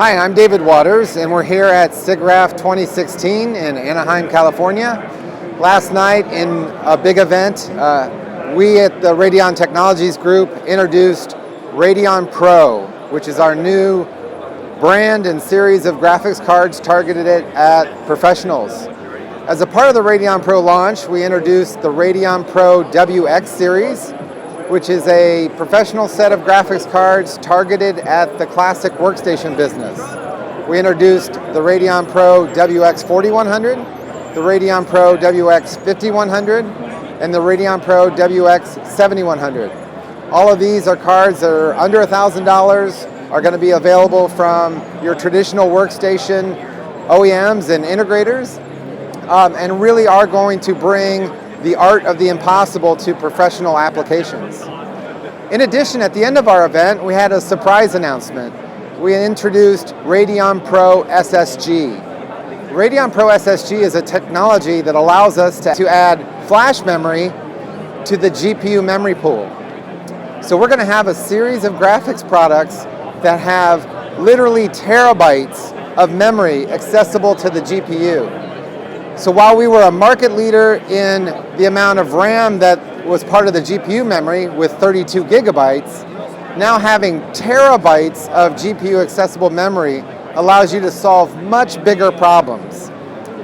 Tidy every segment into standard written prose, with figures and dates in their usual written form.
Hi, I'm David Waters, and we're here at Siggraph 2016 in Anaheim, California. Last night, in a big event, we at the Radeon Technologies group introduced Radeon Pro, which is our new brand and series of graphics cards targeted at professionals. As a part of the Radeon Pro launch, we introduced the Radeon Pro WX series, which is a professional set of graphics cards targeted at the classic workstation business. We introduced the Radeon Pro WX 4100, the Radeon Pro WX 5100, and the Radeon Pro WX 7100. All of these are cards that are under $1,000, are going to be available from your traditional workstation OEMs and integrators, and really are going to bring the art of the impossible to professional applications. In addition, at the end of our event, we had a surprise announcement. We introduced Radeon Pro SSG. Radeon Pro SSG is a technology that allows us to add flash memory to the GPU memory pool. So we're going to have a series of graphics products that have literally terabytes of memory accessible to the GPU. So while we were a market leader in the amount of RAM that was part of the GPU memory with 32 gigabytes, now having terabytes of GPU accessible memory allows you to solve much bigger problems.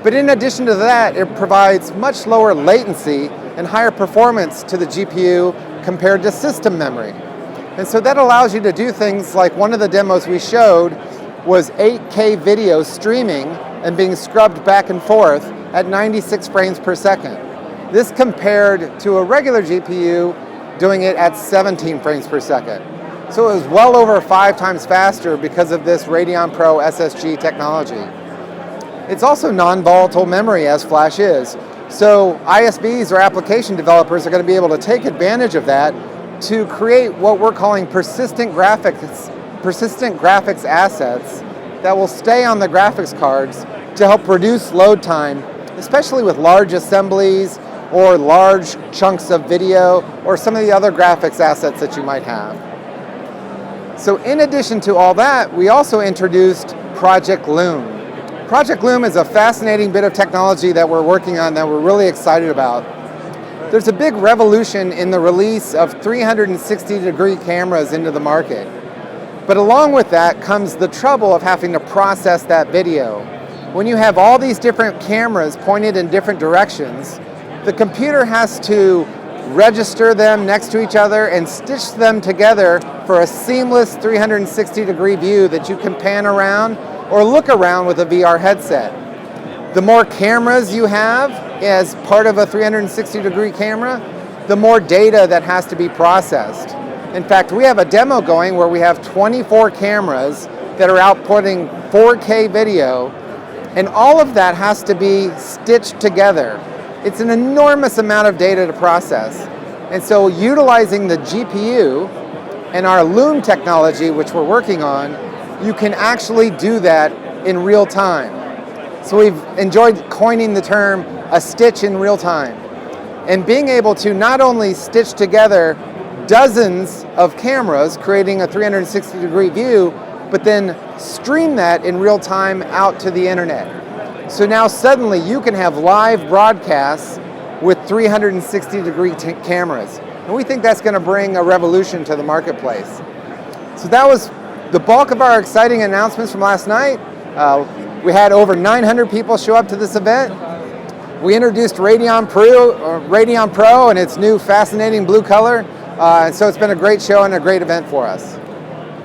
But in addition to that, it provides much lower latency and higher performance to the GPU compared to system memory. And so that allows you to do things like one of the demos we showed was 8K video streaming and being scrubbed back and forth at 96 frames per second. This compared to a regular GPU doing it at 17 frames per second. So it was well over 5 times faster because of this Radeon Pro SSG technology. It's also non-volatile memory as flash is. So ISVs or application developers are going to be able to take advantage of that to create what we're calling persistent graphics assets that will stay on the graphics cards to help reduce load time, especially with large assemblies or large chunks of video or some of the other graphics assets that you might have. So in addition to all that, we also introduced Project Loom. Project Loom is a fascinating bit of technology that we're working on that we're really excited about. There's a big revolution in the release of 360-degree cameras into the market. But along with that comes the trouble of having to process that video. When you have all these different cameras pointed in different directions, the computer has to register them next to each other and stitch them together for a seamless 360-degree view that you can pan around or look around with a VR headset. The more cameras you have as part of a 360-degree camera, the more data that has to be processed. In fact, we have a demo going where we have 24 cameras that are outputting 4K video, and all of that has to be stitched together. It's an enormous amount of data to process. And so utilizing the GPU and our Loom technology, which we're working on, you can actually do that in real time. So we've enjoyed coining the term a stitch in real time. And being able to not only stitch together dozens of cameras, creating a 360-degree view, but then stream that in real time out to the internet. So now suddenly you can have live broadcasts with 360-degree cameras. And we think that's going to bring a revolution to the marketplace. So that was the bulk of our exciting announcements from last night. We had over 900 people show up to this event. We introduced Radeon Pro and its new fascinating blue color. So it's been a great show and a great event for us.